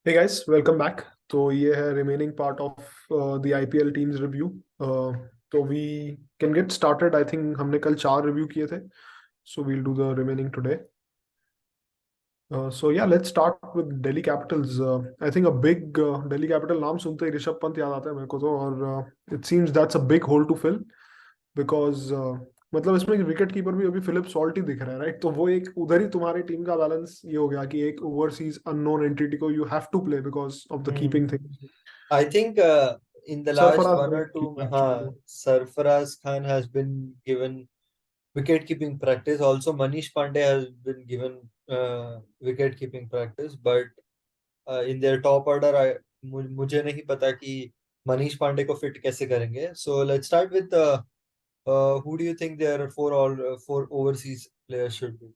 Hey guys, welcome back. तो ये है remaining part of the IPL teams review. तो we can get started. I think हमने कल 4 review किए थे, so we'll do the remaining today. So yeah, let's start with Delhi Capitals. I think a big Delhi Capital नाम सुनते ही ऋषभ पंत याद आता है मेरे को तो, और it seems that's a big hole to fill because मतलब इसमें विकेट कीपर भी अभी फिलिप सॉल्ट ही दिख रहा है, राइट? तो वो एक उधर ही तुम्हारी टीम का बैलेंस ये हो गया कि एक ओवरसीज अननोन एंटिटी को you have to play because of the keeping thing. I think in the last Sarfaraz one भाई or two, keeper actually. Sarfaraz Khan has been given wicket-keeping practice. Also, Manish Pandey has been given wicket-keeping practice. But in their top order, मुझे नहीं पता कि मनीष पांडे को fit कैसे करेंगे. So let's start with who do you think their four overseas players should be?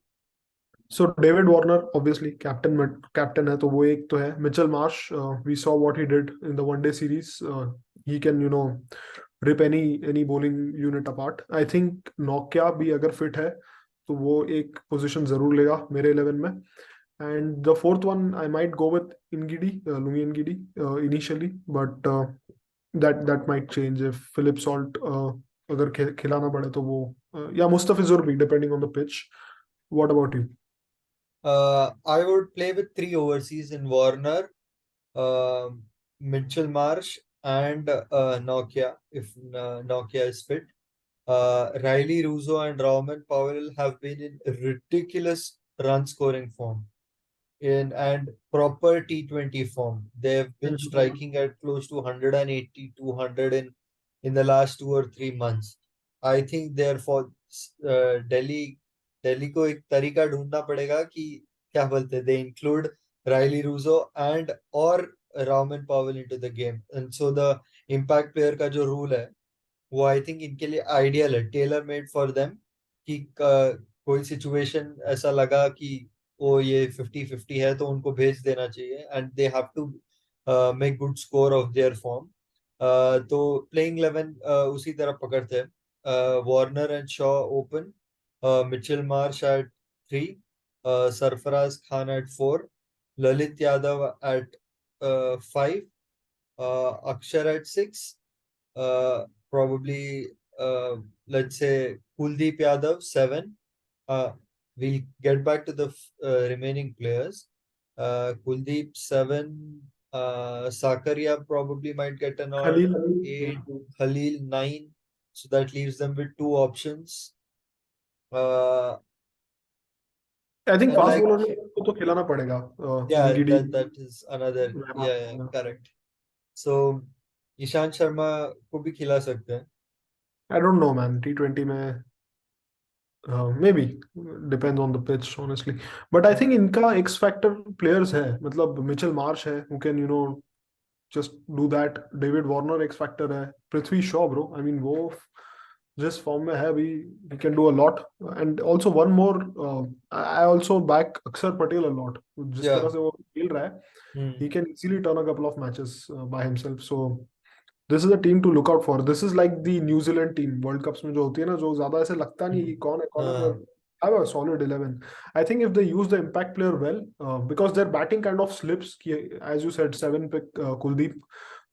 So David Warner obviously captain है, तो वो एक तो है. Mitchell Marsh, we saw what he did in the one day series. He can rip any bowling unit apart. I think नोकिया भी अगर fit है तो वो एक पोजीशन जरूर लेगा मेरे 11 में. And the fourth one I might go with Ngidi, Lungi Ngidi initially, but that might change if Philip Salt अगर खिलाना पड़े तो वो, या मुस्तफिजुर भी depending on the pitch. What about you? I would play with three overseas in Warner, Mitchell Marsh, and Nokia if Nokia is fit. Riley Russo and Rahman Powell have been in ridiculous run scoring form and proper T20 form. They have been striking at close to 180, 200 in the last 2 or 3 months. I think therefore Delhi Delhi को एक तरीका ढूंढना पड़ेगा कि क्या बोलते हैं, they include Rilee Rossouw and और Rovman Powell into the game. And so the impact player का जो रूल है वो आई थिंक इनके लिए आइडियल है, टेलर मेड फॉर देम. कि कोई सिचुएशन ऐसा लगा कि वो ये 50-50 है तो उनको भेज देना चाहिए and they have to make good score off their form. तो प्लेइंग 11 उसी तरह पकड़ते हैं. Warner and Shaw open, Mitchell Marsh at three, Sarfaraz Khan at four, Lalit Yadav at five, Akshar at six, probably let's say Kuldeep Yadav seven. We'll get back to the remaining players. Kuldeep seven, Sakaria probably might get an odd Khalil. eight, Khalil nine. So that leaves them with two options. Uh, I think and fast like bowler को तो खिलाना पड़ेगा. yeah, Ngidi, that is another, yeah, Rahman. correct. So Ishant Sharma को भी खिला सकते हैं. I don't know man, T20 में may be depend on the pitch honestly. But I think इनका एक्स फैक्टर प्लेयर्स है, मतलब मिचेल मार्श है who can just do that. David Warner x factor है. Prithvi Shaw bro, I mean वो जिस form में है अभी, he can do a lot. And also one more, I also back अक्षर पटेल a lot. जिस Yeah. तरह से वो खेल रहा है, Hmm. he can easily turn a couple of matches by himself. So this is a team to look out for. This is like the New Zealand team world cups में जो होती है ना, जो ज्यादा ऐसे लगता नहीं कि कौन है, पर have a solid 11. I think if they use the impact player well, because their batting kind of slips, as you said, 7 pick Kuldeep,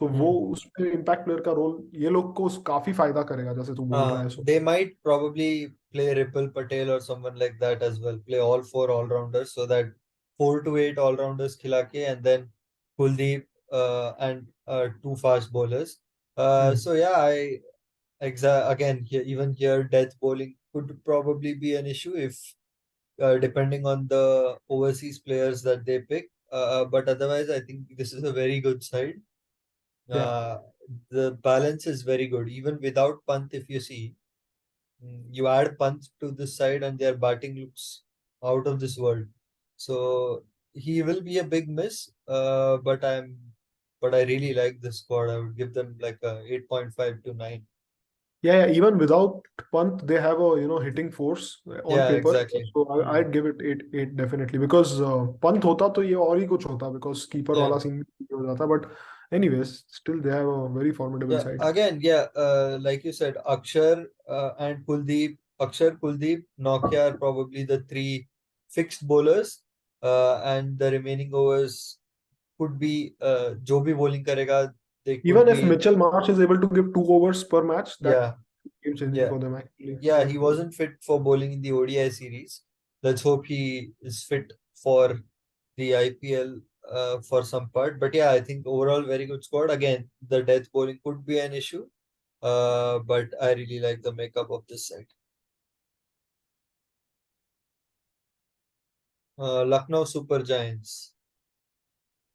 तो वो उसमें impact player का रोल ये लोग को काफी फायदा करेगा जैसे तू बोल रहा है. So They might probably play Ripple Patel or someone like that as well. Play all four all-rounders so that 4 to 8 all-rounders खिला के and then Kuldeep and two fast bowlers. So yeah, again here, even here death bowling could probably be an issue if depending on the overseas players that they pick. But otherwise, I think this is a very good side. yeah. Uh, the balance is very good. Even without Pant, if you see, you add Pant to this side and their batting looks out of this world. So he will be a big miss. But I really like this squad. I would give them like a 8.5 to 9. Yeah, yeah, even without Pant, they have a hitting force on Yeah, paper. exactly. So I'd give it 8 definitely, because Pant होता तो ये और ही कुछ होता, because keeper Yeah. वाला scene हो जाता. But anyways, still they have a very formidable Yeah, side. again, yeah, like you said, Akshar and Kuldeep, Akshar, Kuldeep, Nokia are probably the three fixed bowlers, and the remaining overs could be जो भी bowling करेगा, they could Even if be, Mitchell Marsh is able to give 2 overs per match, that yeah, game changing yeah. for them actually. Yeah, he wasn't fit for bowling in the ODI series. Let's hope he is fit for the IPL for some part. But yeah, I think overall very good squad. Again, the death bowling could be an issue, but I really like the makeup of this side. Lucknow Super Giants.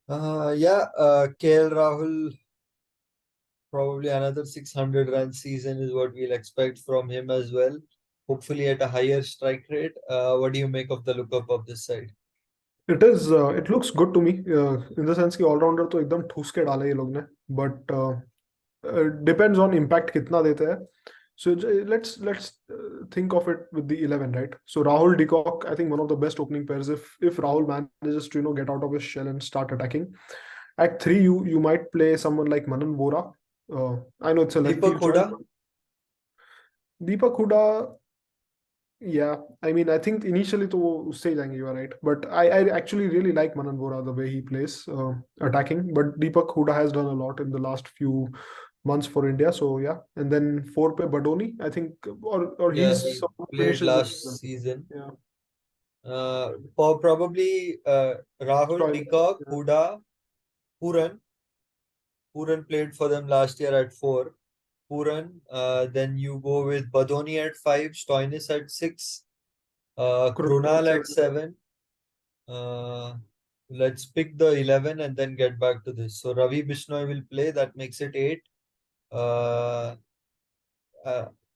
KL Rahul, probably another 600 run season is what we'll expect from him as well. Hopefully at a higher strike rate. What do you make of the lookup of this side? It is. It looks good to me. In the sense कि allrounder तो एकदम ठूस के डाला ये लोग ने. But depends on impact कितना देते हैं. So let's think of it with the 11, right? So Rahul Decock, I think one of the best opening pairs. If Rahul manages to get out of his shell and start attacking, at 3 you might play someone like Manan Vora. I know it's a left Deepak field choice. Huda? Deepak Huda, yeah. I mean, I think initially to उससे ही जाएंगे, you are right. But I actually really like Manan Vora the way he plays attacking. But Deepak Huda has done a lot in the last few months for India. So yeah, and then 4 pe Badoni, I think, or Yeah, he's he someone who played finishes it as last well. season. Yeah, Probably Rahul, Stoinis, Deepak, yeah. Huda, Puran. Puran played for them last year at 4. Puran. Then you go with Badoni at 5, Stoinis at 6, Krunal at Krunal at 7. 7. Uh, let's pick the 11 and then get back to this. So Ravi Bishnoi will play. That makes it 8. Uh,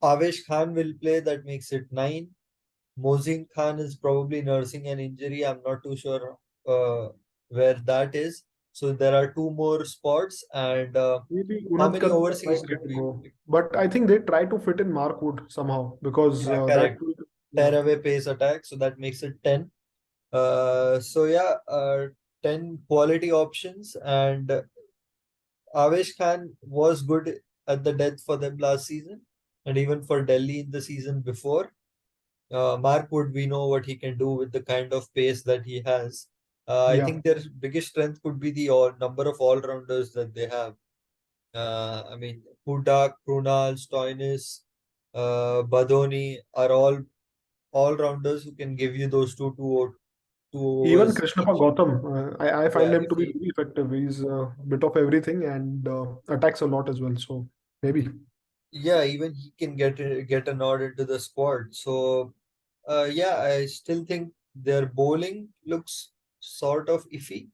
Avesh Khan will play. That makes it 9. Mozin Khan is probably nursing an injury. I'm not too sure where that is. So there are 2 more spots. And Maybe how Unat many Kar overseas might did get to we go. pick? But I think they try to fit in Mark Wood somehow because Yeah, that, correct. yeah. Tearaway pace attack. So that makes it 10. So yeah, 10 quality options. And Avesh Khan was good at the death for them last season. And even for Delhi in the season before. Mark Wood, we know what he can do with the kind of pace that he has. I Yeah. think their biggest strength could be the number of all-rounders that they have. I mean, Huda, Krunal, Stoinis, Badoni are all-rounders who can give you those two Even overs Krishnappa each. Gautam, I find Yeah, him if to be he, really effective. He's a bit of everything and attacks a lot as well. So maybe. yeah, even he can get a nod into the squad. So, yeah, I still think their bowling looks sort of iffy.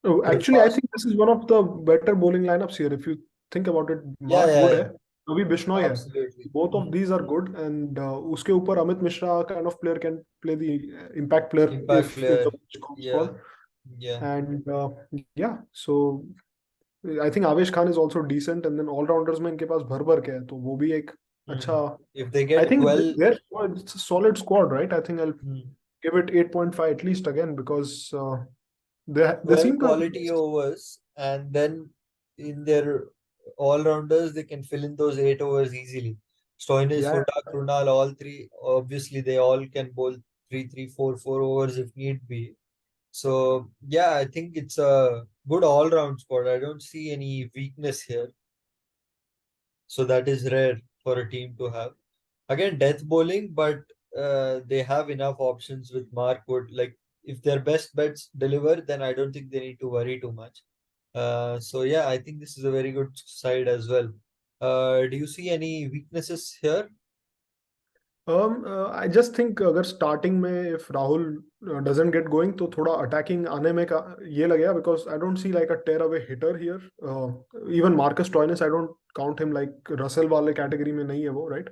Oh, Their actually, I fast, think this is one of the better bowling lineups here. If you think about it, yeah, Mark yeah, good yeah. है, Ravi Bishnoi है. Absolutely. Both of these are good, and उसके ऊपर Amit Mishra kind of player can play the impact player Impact if the player. match calls Yeah. for. Yeah. And yeah, so I think Avesh Khan is also decent, and then all rounders में इनके पास भर भर के है, तो वो भी एक Hmm. अच्छा. If they I get think 12, their squad, it's a solid squad, right? I think I'll hmm, give it 8.5 at least again because they 12 seem to have. quality overs, and then in their all-rounders, they can fill in those 8 overs easily. Stoinis, Yeah. Huda, Krunal, all three, obviously, they all can bowl 3, 3, 4 overs if need be. So, yeah, I think it's a good all-round squad. I don't see any weakness here. So that is rare for a team to have. Again, death bowling, but they have enough options with Mark Wood. Like if their best bets deliver, then I don't think they need to worry too much. So yeah, I think this is a very good side as well. Do you see any weaknesses here? I just think अगर starting में if Rahul doesn't get going तो थोड़ा attacking आने में का ये लगेगा because I don't see like a tear away hitter here. Even Marcus Stoinis, I don't count him like Russell वाले category में नहीं है वो, right?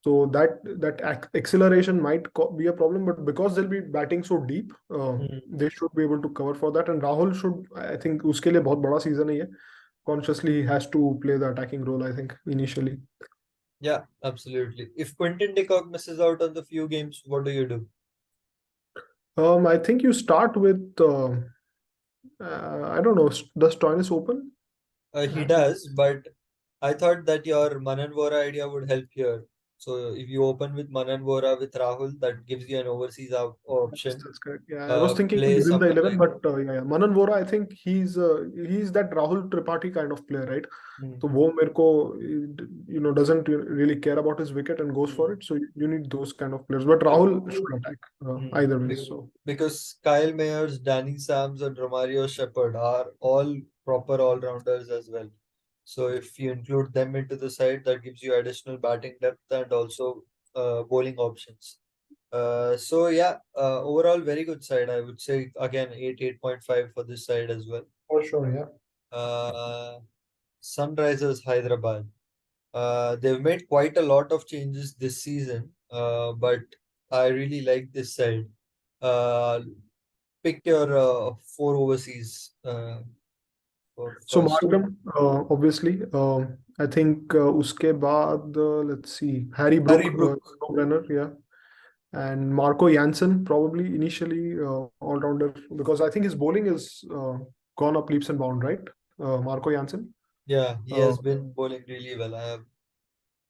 So that acceleration might be a problem, but because they'll be batting so deep, Hmm. they should be able to cover for that. And Rahul should, I think, उसके लिए बहुत बड़ा season है ये. Consciously, he has to play the attacking role, I think, initially. Yeah, absolutely. If Quinton de Kock misses out on the few games, what do you do? I think you start with I don't know. Does Toynes open? He does, but I thought that your Manan Vora idea would help here. So if you open with Manan Vora with Rahul, that gives you an overseas option. That's correct. Yeah, I was thinking Play within the someone 11, like but yeah, Manan Vora, I think he's that Rahul Tripathi kind of player, right? hmm, So वो मेरे को doesn't really care about his wicket and goes for hmm, it. So you need those kind of players. But Rahul should attack either way. So because Kyle Mayers, Danny Sams, and Romario Shepherd are all proper all-rounders as well. So if you include them into the side, that gives you additional batting depth and also bowling options. So yeah, overall very good side. I would say again 8.5 for this side as well. for sure, yeah. Uh, Sunrisers Hyderabad. They've made quite a lot of changes this season, but I really like this side. Uh, Pick your four overseas for So first. Markham, obviously, I think उसके बाद let's see, Harry Harry Brook, Brook. no-brainer, yeah, and Marco Jansen probably initially all-rounder because I think his bowling is gone up leaps and bounds, right? Marco Jansen. Yeah, he Uh, has been bowling really well.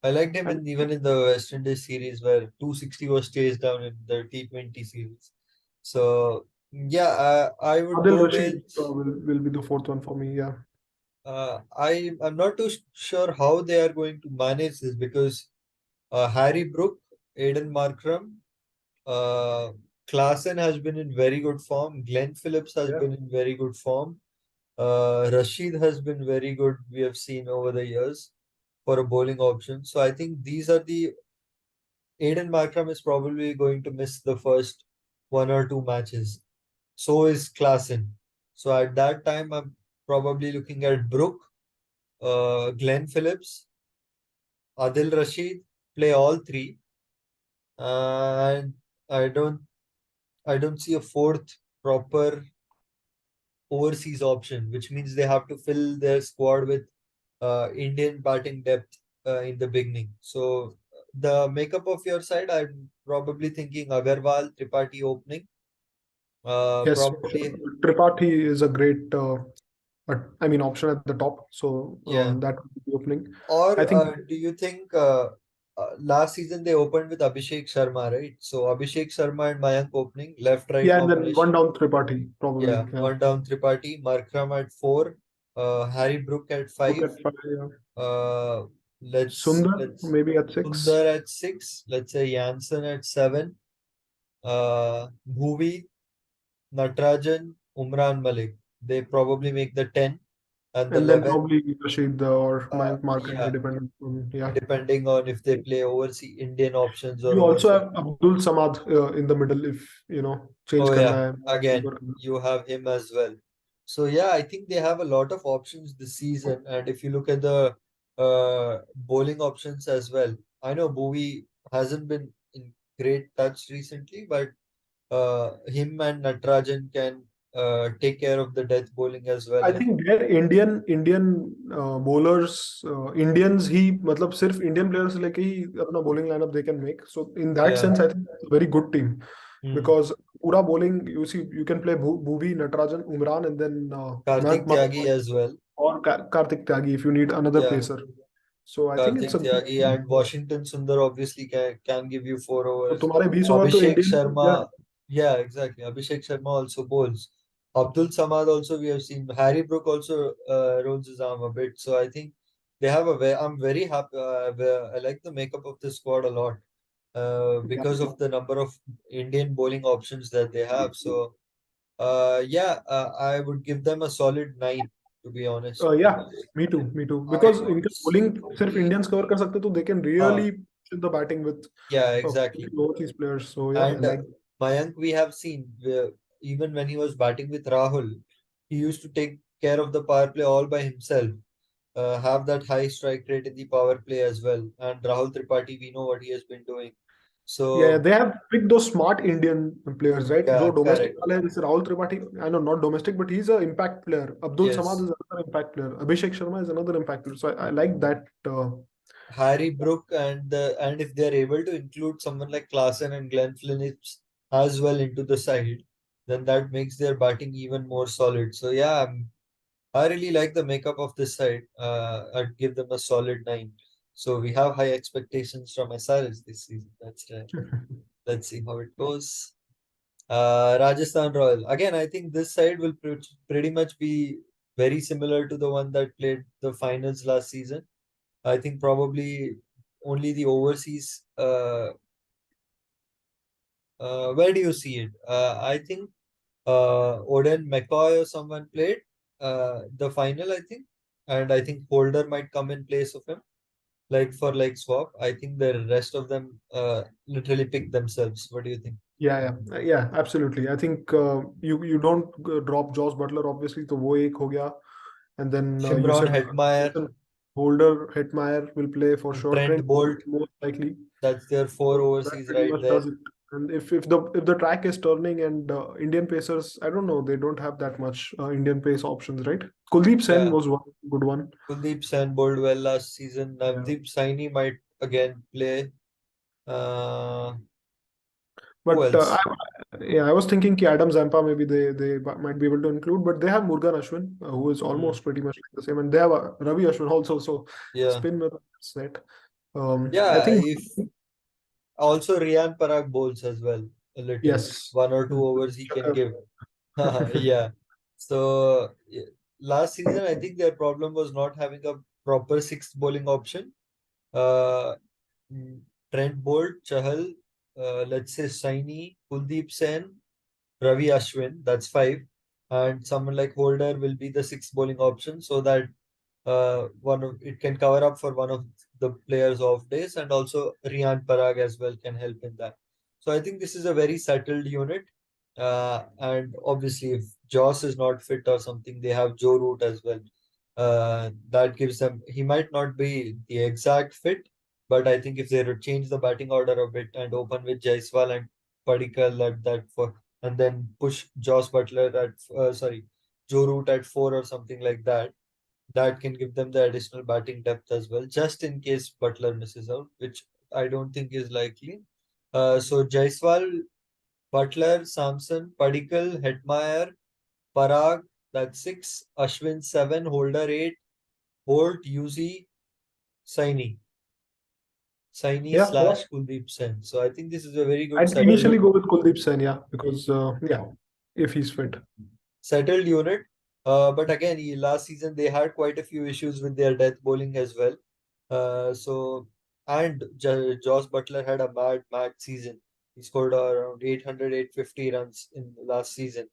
I liked him and even in the West Indies series where 260 was chased down in the T20 series. So yeah, I would Adil go Rashid with. will be the fourth one for me. Yeah. I'm not too sure how they are going to manage this because Harry Brook, Aiden Markram, uh, Klaasen has been in very good form. Glenn Phillips has Yeah. been in very good form. Rashid has been very good. We have seen over the years for a bowling option. So I think these are the Aiden Markram is probably going to miss the first one or two matches. So is Klaasen. So at that time, I'm probably looking at Brook, Glenn Phillips, Adil Rashid, play all three, and I don't I don't see a fourth proper overseas option, which means they have to fill their squad with Indian batting depth in the beginning. So the makeup of your side, I'm probably thinking Agarwal, Tripathi opening. Yes, for sure. Probably, Tripathi is a great, I mean, option at the top. So yeah. that would be the opening. Or I think, do you think last season they opened with Abhishek Sharma, right? So Abhishek Sharma and Mayank opening, left-right yeah, and then one combination. down Tripathi, probably. Yeah, Yeah. one down Tripathi, Markram at four, Harry Brook at Look five. at five, yeah. Uh, Sundar, let's maybe at six. Sundar at six. Let's say Jansen at seven. Bhuvi, Natarajan, Umran Malik. They probably make the 10 and the And then 11. probably Rashid or Mayank Markram, Yeah, depending on, yeah. depending on if they play overseas Indian options or You also overseas. have Abdul Samad in the middle if, change Oh karna yeah, hai. again you have him as well. So yeah, I think they have a lot of options this season. And if you look at the bowling options as well, I know Bowie hasn't been in great touch recently, but him and Natarajan can take care of the death bowling as well. I I think. think their Indian bowlers Indians ही मतलब सिर्फ Indian players लेके ही अपना bowling lineup they can make. So in that Yeah. sense, I think it's a very good team Hmm. because पूरा bowling you see you can play Bhuvi, Natarajan, Umran, and then Karthik Mayank Tyagi Markram as well. or Karthik Tyagi if you need another Yeah. pacer. So I think it's Karthik a good Tyagi team. and Washington Sundar obviously can give you 4 overs. तो तुम्हारे 20 over तो Abhishek Indian, yeah, Sharma, yeah, exactly. Abhishek Sharma also bowls. Abdul Samad also we have seen. Harry Brook also rolls his arm a bit. So I think they have a very. I'm very happy. I like the makeup of the squad a lot yeah. because of the number of Indian bowling options that they have. So yeah, I would give them a solid 9 to be honest Yeah, because me too. I Because don't इनका bowling see. सिर्फ Indians cover कर सकते तो they can Uh, really push in the batting with yeah, exactly. overseas players. So yeah, I And like. Mayank, we have seen even when he was batting with Rahul, he used to take care of the power play all by himself, have that high strike rate in the power play as well. And Rahul Tripathi, we know what he has been doing. Yeah, So, they have picked those smart Indian players, right? yeah, जो domestic correct. वाले हैं, जैसे Rahul Tripathi, I know not domestic, but he's an impact player. Abdul Samad Yes. is another impact player. Abhishek Sharma is another impact player. So I like that. Harry Brook and if they're able to include someone like Klaasen and Glenn Phillips as well into the side, then that makes their batting even more solid. So yeah, I really like the makeup of this side. I'd give them a solid 9. So we have high expectations from SRH this season. That's right. Let's see how it goes. Rajasthan Royal. Again, I think this side will pretty much be very similar to the one that played the finals last season. I think probably only the overseas. Where do you see it? I think Oden McCoy or someone played the final, I think, and I think Holder might come in place of him, like for like swap. I think the rest of them literally pick themselves. What do you think? yeah, absolutely. I think you don't drop Josh Butler obviously, तो वो एक हो गया, and then you Shimron said Hetmeyer, Jason Holder, Hetmeyer will play for sure. Trent Trent Bolt. most likely. That's their four So that overseas pretty right much there. does it. And if the track is turning and Indian Pacers, I don't know, they don't have that much Indian pace options, right? Kuldeep Sen Yeah, was one good one. Kuldeep Sen bowled well last season. Yeah. Navdeep Saini might again play. Uh, who But else? I was thinking ki Adam Zampa maybe they might be able to include, but they have Murugan Ashwin, who is Hmm. almost pretty much like the same, and they have Ravi Ashwin also. So Yeah, spin with set. I yeah. think If also Riyan Parag bowls as well a little. yes. One or two overs he can give. Yeah. So last season, I think their problem was not having a proper sixth bowling option. Uh, mm, Trent Bolt, Chahal, let's say Saini, Kuldeep Sen, Ravi Ashwin, that's five. And someone like Holder will be the sixth bowling option so that one of it can cover up for one of the players' off days, and also Riyan Parag as well can help in that. So I think this is a very settled unit. And obviously, if Joss is not fit or something, they have Joe Root as well. That gives them. He might not be the exact fit, but I think if they change the batting order a bit and open with Jaiswal and Padikkal at that for, and then push Joss Butler at Joe Root at four or something like that, that can give them the additional batting depth as well, just in case Butler misses out, which I don't think is likely. So Jaiswal, Butler, Samson, Padikkal, Hetmeyer, Parag, that's six, Ashwin seven, Holder eight, Holt, Yuzi, Saini. Saini Yeah, slash Kuldeep Sen. So I think this is a very good I'd initially settled go with Kuldeep Sen, yeah, because if he's fit. settled unit. But again, last season they had quite a few issues with their death bowling as well. So and Josh Butler had a mad season. He scored around 800, 850 runs in the last season.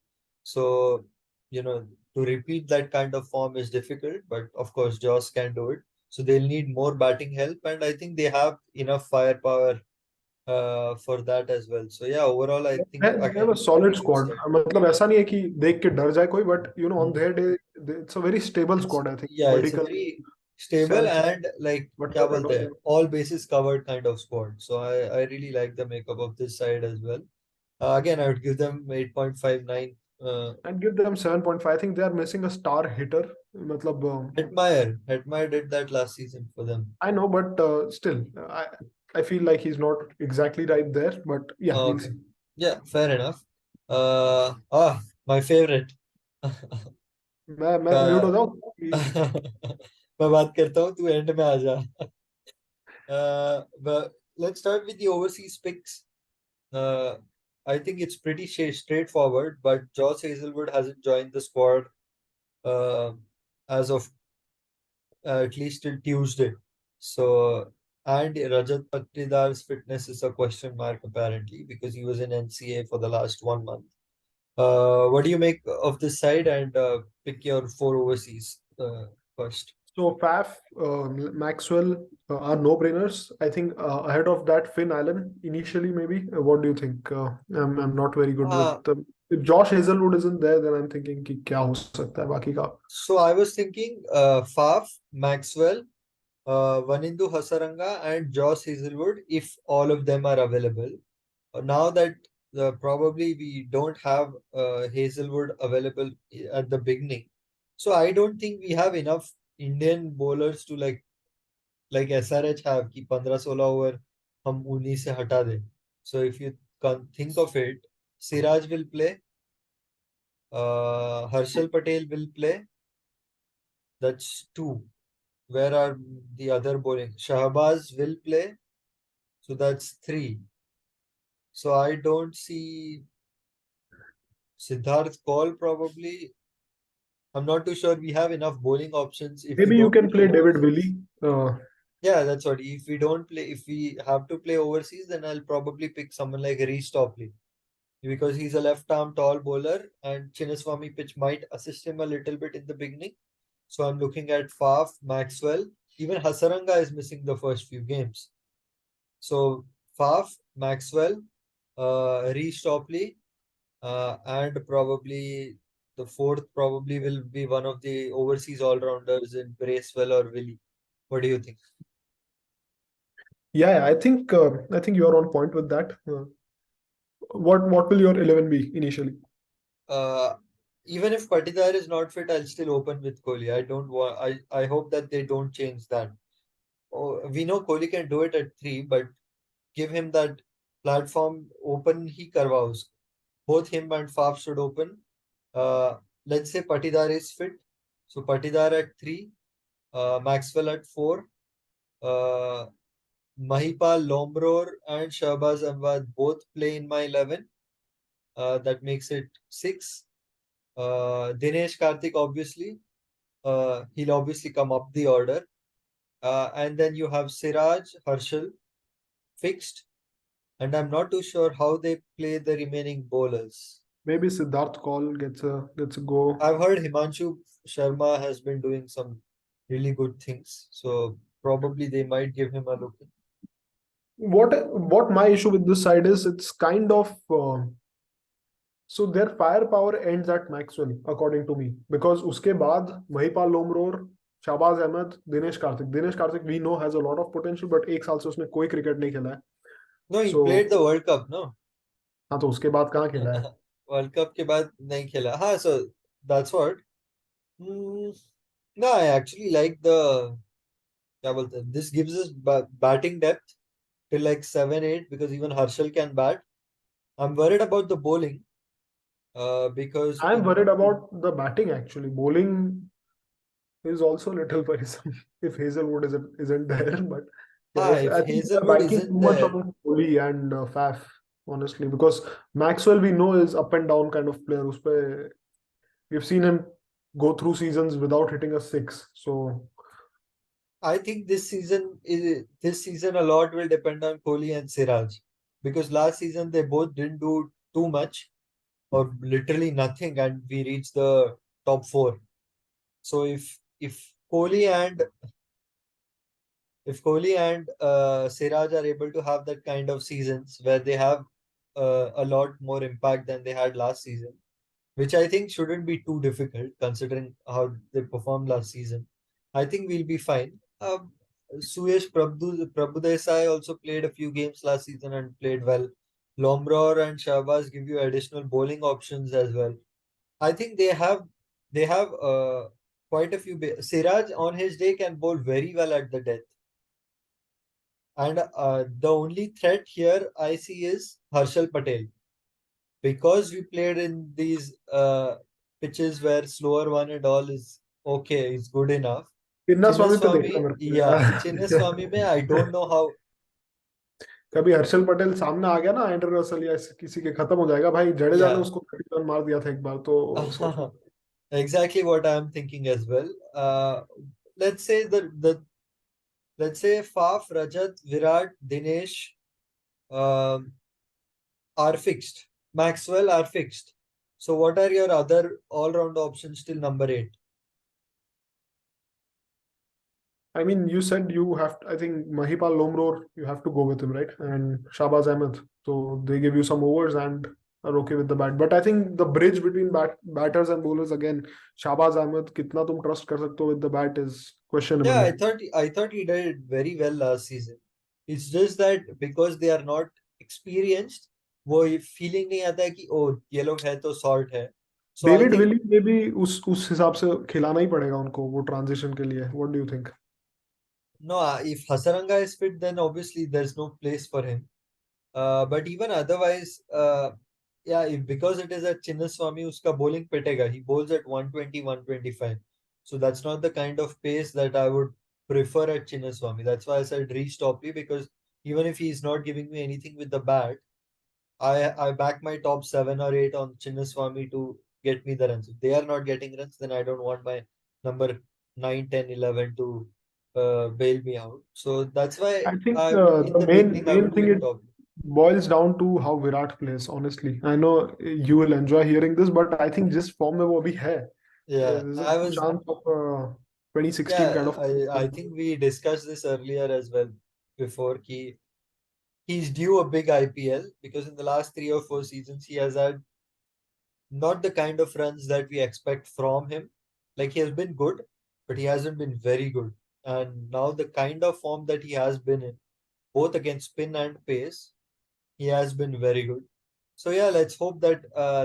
So, to repeat that kind of form is difficult, but of course Josh can do it. So they'll need more batting help, and I think they have enough firepower for that as well. So yeah, overall I think They have again a very solid good squad. side. मतलब ऐसा नहीं है कि देख के डर जाए कोई, but on Hmm. their day, it's a very stable It's squad. I think yeah, it's a Padikkal, very stable Sach, and like क्या Butler, and बोलते हैं, all. all bases covered kind of squad. So I really like the makeup of this side as well. Again, I would give them 8.59. And give them 7.5. I think they are missing a star hitter. मतलब, Hetmeyer did that last season for them. I know, but still, I feel like he's not exactly right there. But yeah, we'll Okay, see. yeah, fair enough. My favorite. मैं mute हो का जाऊँ कि- मैं बात करता हूँ, तू एंड में आ जा. But let's start with the overseas picks. Uh, I think it's pretty straightforward, but Josh Hazelwood hasn't joined the squad uh, as of at least till Tuesday. So, and Rajat Patidar's fitness is a question mark apparently because he was in NCA for the last 1 month. What do you make of this side, and pick your four overseas first? So Faf, Maxwell are no-brainers. I think ahead of that, Finn Allen initially maybe. What do you think? I'm not very good with. Uh, If Josh Hazelwood isn't there, then I'm thinking कि क्या हो सकता है बाकी का. so I was thinking Faf, Maxwell, Vanindu Hasaranga, and Josh Hazelwood if all of them are available. Now that probably we don't have Hazelwood available at the beginning, so I don't think we have enough Indian bowlers to like SRH have कि 15-16 over हम उन्हीं से हटा दें. So if you can think of it, Siraj will play, Harshal Patel will play. That's two. where are the other bowling? Shahbaz will play, so that's 3. So I don't see Siddharth Kaul probably. I'm not too sure we have enough bowling options if we Maybe you don't can play play David overseas. Willey. Yeah, that's what. If we don't play, if we have to play overseas, then I'll probably pick someone like Reece Topley because he's a left-arm tall bowler, and Chinnaswamy pitch might assist him a little bit in the beginning. So I'm looking at Faf, Maxwell. Even Hasaranga is missing the first few games. So Faf, Maxwell, Reece Topley, and probably the fourth probably will be one of the overseas all-rounders in Bracewell or Willie. What do you think? Yeah, I think you are on point with that. What will your 11 be initially? Uh, Even if Patidar is not fit, I'll still open with Kohli. I don't want. I hope that they don't change that. Oh, we know Kohli can do it at 3, but give him that platform. Open he karvaos. Both him and Faf should open. Uh, let's say Patidar is fit, so Patidar at 3, Maxwell at 4, uh, Mahipal, Lomror, and Shahbaz Ahmad both play in my 11. That makes it 6. Dinesh Karthik, obviously. He'll obviously come up the order. And then you have Siraj, Harshal, fixed. And I'm not too sure how they play the remaining bowlers. Maybe Siddharth Kaul gets a go. I've heard Himanshu Sharma has been doing some really good things. So probably they might give him a look. What my issue with this side is, it's kind of so their firepower ends at Maxwell, according to me, because uske baad Mahipal Lomror, Shahbaz Ahmed, Dinesh Karthik. Dinesh Karthik we know has a lot of potential, but एक साल से उसने कोई cricket नहीं खेला है. No, he So played the World Cup, no? हाँ, तो उसके बाद कहाँ खेला है? वर्ल्ड कप के बाद नहीं खेला. हाँ, so that's what. Hmm, no, I actually like the क्या बोलते हैं. This gives us batting depth till like 7-8 because even Harshal can bat. I'm worried about the bowling because I'm in worried about the batting actually. Bowling is also a little worrisome if Hazelwood isn't there. But yeah, हाँ, if if I think we are Hazelwood banking isn't too much there, on Kohli and Faf, honestly, because Maxwell we know is up and down kind of player. Uspe, we've seen him go through seasons without hitting a six. So I think this season a lot will depend on Kohli and Siraj because last season they both didn't do too much or literally nothing and we reached the top 4. So if Kohli and Siraj are able to have that kind of seasons where they have a lot more impact than they had last season, which I think shouldn't be too difficult considering how they performed last season. I think we'll be fine. Suyesh Prabhudesai also played a few games last season and played well. Lomror and Shahbaz give you additional bowling options as well. I think they have quite a few. Siraj on his day can bowl very well at the death, and the only threat here I see is Harshal Patel because we played in these pitches where slower one and all is okay, is good enough. Inna Swami पे देखना Chinnaswamy, मेरे को yeah, यार. Chinnaswamy में I don't know how. कभी हर्षल पटेल सामने आ गया ना एंड्रे रसल या किसी के, खत्म हो जाएगा भाई. जडेजा ने Yeah, उसको 30 रन मार दिया था एक बार, तो सोच लो. exactly what I'm thinking as well. Let's say let's say Faf, Rajat, Virat, Dinesh um, are fixed. Maxwell are fixed. So what are your other all-round options till number 8? I mean, you said you have, I think Mahipal Lomror, you have to go with him, right? And Shahbaz Ahmed. So they give you some overs and are okay with the bat. But I think the bridge between batters and bowlers, again, Shahbaz Ahmed, kitna tum trust kar sakte ho with the bat is questionable. Yeah, Hai. I thought he did very well last season. It's just that because they are not experienced, वो feeling नहीं आता है कि oh ये लोग है तो sort है. So I David think Willey में भी उस हिसाब से खिलाना ही पड़ेगा उनको वो ट्रांजिशन के लिए. What do you think? no, if Hasaranga is fit, then obviously there's no place for him. But even otherwise, yeah, because it is at Chinnaswamy, uska bowling petega. He bowls at 120, 125. So that's not the kind of pace that I would prefer at Chinnaswamy. That's why I said reach Topley, because even if he's not giving me anything with the bat, I back my top 7 or 8 on Chinnaswamy to get me the runs. If they are not getting runs, then I don't want my number 9, 10, 11 to bail me out. So that's why I think I would, in the the main beginning, I main would thing pick it top. boils down to how Virat plays. Honestly, I know you will enjoy hearing this, but I think जिस form में वो अभी है, Yeah, there's a I good was, chance of 2016 kind yeah, of. I think we discussed this earlier as well before. He's due a big IPL because in the last 3 or 4 seasons, he has had not the kind of runs that we expect from him. Like he has been good, but he hasn't been very good. And now the kind of form that he has been in, both against spin and pace, he has been very good. So yeah, let's hope that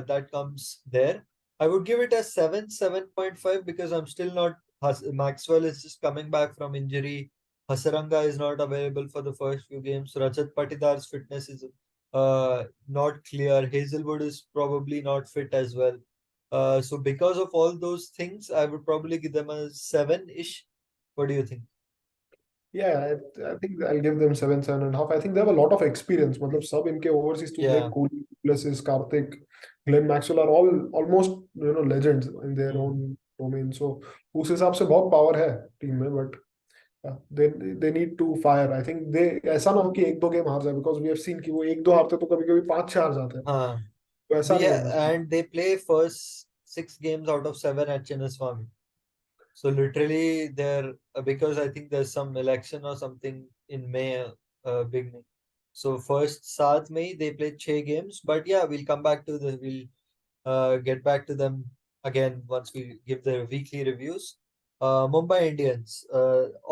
that comes there. I would give it a 7, 7.5 because I'm still not. Maxwell is just coming back from injury. Hasaranga is not available for the first few games. Rajat Patidar's fitness is not clear. Hazelwood is probably not fit as well. So because of all those things, I would probably give them a 7-ish. What do you think? Yeah, I think I'll give them 7, 7.5. I think they have a lot of experience. मतलब सब इनके overseas tours like Yeah. Kohli, Duplessis, Karthik, Glenn Maxwell are all almost legends in their Hmm. own domain. So उस हिसाब से बहुत power है team में, but yeah, they need to fire. I think they ऐसा ना हो कि एक दो गेम हार जाए, because we have seen कि वो एक दो हारते तो कभी कभी 5-6 हार जाते हैं, Huh. तो ऐसा नहीं Yeah, होना चाहिए. and they play first 6 games out of 7 at Chinnaswamy. So literally, they're because I think there's some election or something in May beginning. So first 7 May they played 6 games, but yeah, we'll come back to we'll get back to them again once we give the weekly reviews. Mumbai Indians,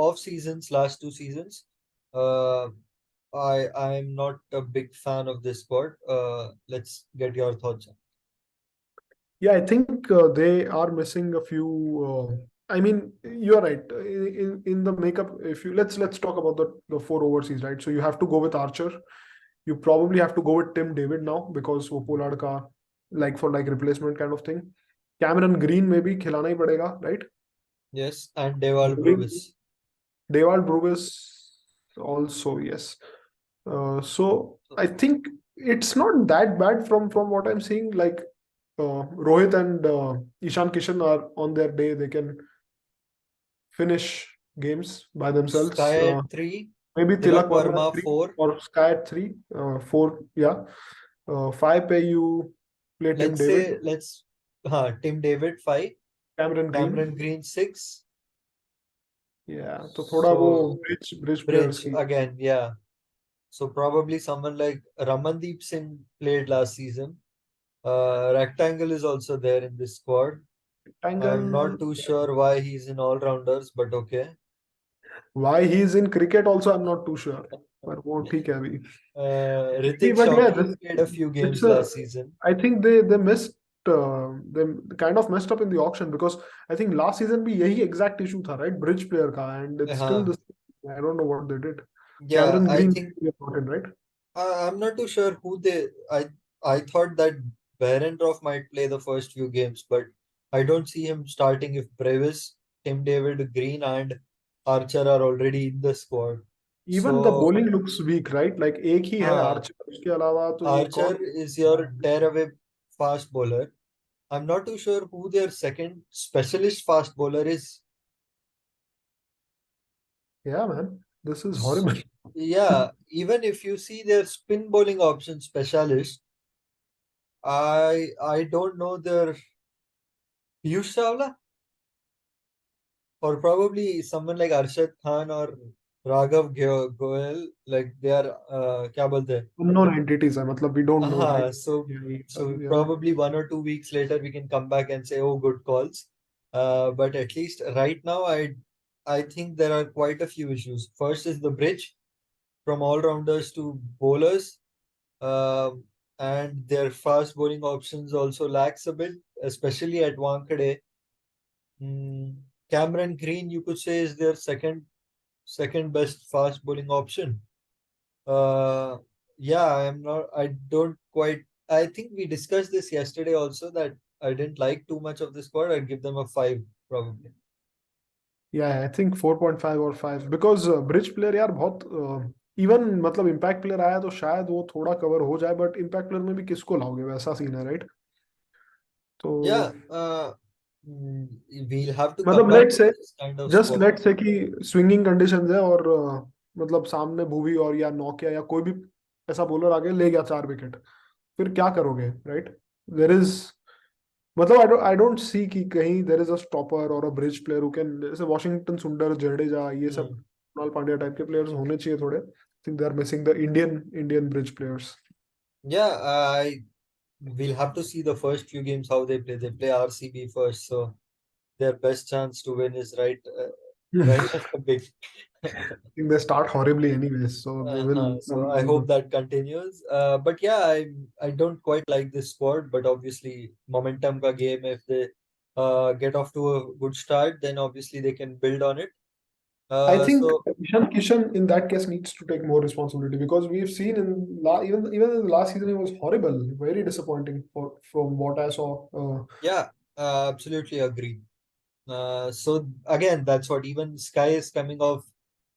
off seasons, last 2 seasons. Uh, I'm not a big fan of this squad. Let's get your thoughts. Yeah, I think they are missing a few. I mean, you're right. In the makeup, if you let's talk about the four overseas, right? So you have to go with Archer. You probably have to go with Tim David now because वो Pollard का like for like replacement kind of thing. Cameron Green maybe खिलाना ही पड़ेगा, right? Yes, and Deval Bowling, Bruvis. Dewald Brewis also, yes. So I think it's not that bad from what I'm seeing. Like Rohit and Ishan Kishan are on their day. They can finish games by themselves. Sky at 3, Maybe Tilak Tilak Varma at Verma three 4. or Sky at three. Four, yeah. Five pay you play Tim Let's David, say Tim David 5, Cameron Green. Cameron Green 6. Yeah, तो थोड़ा वो So bridge players Bridge की. again, yeah. So probably someone like Ramandeep Singh played last season. Rectangle is also there in this squad. I'm not Tangle. too sure why he's in all rounders, but okay. Why he's in cricket also, I'm not too sure. पर वो ठीक है अभी. Maybe, Ritik but yeah, Shawki played a few it's games a. last season. I think they missed. They kind of messed up in the auction because I think last season भी यही exact issue था, right? Bridge player का, and it's still Uh, the. I don't know what they did. yeah, Cameron I Green think important, right? I'm not too sure who they. I thought that Behrendorff might play the first few games, but I don't see him starting if Brevis, Tim David, Green, and Archer are already in the squad. Even the So, bowling looks weak, right? Like एक ही है हाँ, Archer, उसके अलावा तो ये Archer कौन. is your tearaway fast bowler. I'm not too sure who their second specialist fast bowler is. Yeah, man, this is S- horrible. Yeah, even if you see their spin bowling option specialist, I don't know their Piyush Chawla, or probably someone like Arshad Khan or Raghav Goel, like they are क्या बोलते हैं? Unknown entities है, मतलब we don't know, right? So Yeah, so yeah. probably 1 or 2 weeks later we can come back and say, oh, good calls. But at least right now, I think there are quite a few issues. First is the bridge from all rounders to bowlers, um, and their fast bowling options also lacks a bit, especially at Wankhede. Mm, Cameron Green, you could say, is their second best fast bowling option. Uh, yeah, I'm not. I don't quite. I think we discussed this yesterday also that I didn't like too much of the squad. I'd give them a 5 probably. Yeah, I think 4.5 or 5 because bridge player यार बहुत even मतलब impact player आया तो शायद वो थोड़ा cover हो जाए, बट इम्पैक्ट प्लेयर में भी किसको लाओगे, वैसा सीन है राइट? तो Yeah, we'll have to come मतलब back लेट with से, this kind of just squad. Late से कि स्विंगिंग कंडीशंस है और मतलब सामने भुवी और या नोकिया या कोई भी ऐसा बॉलर आगे ले गया 4 विकेट, फिर क्या करोगे राइट? देर इज मतलब आई डोंट सी कि कहीं देर इज अ स्टॉपर और a bridge player who can, जैसे वॉशिंगटन सुंदर, जडेजा, ये सब Hmm. कुणाल पांड्या टाइप के प्लेयर्स होने चाहिए थोड़े। Think they are missing the Indian bridge players. Yeah, I we'll have to see the first few games how they play. They play RCB first, so their best chance to win is right at the big. Think they start horribly anyways, so they will So I hope that continues. But yeah, I don't quite like this squad, but obviously momentum ka game. If they get off to a good start, then obviously they can build on it. I think So Kishan in that case needs to take more responsibility because we've seen in even in the last season it was horrible, very disappointing for from what I saw. yeah, absolutely agree. So again, that's what even Sky is coming off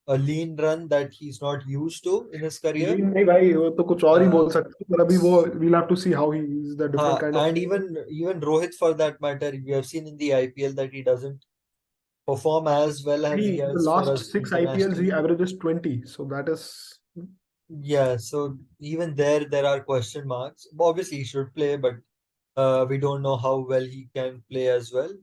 a lean run that he's not used to in his career. नहीं भाई, वो तो कुछ और ही Uh, बोल सकते हैं, पर अभी वो we'll have to see how he is the different kind of and player. even Rohit for that matter, we have seen in the IPL that he doesn't perform as well as he The has for last us 6 IPLs he internationally. averages 20, so that is. Yeah, so even there are question marks. Obviously, he should play, but we don't know how well he can play as well.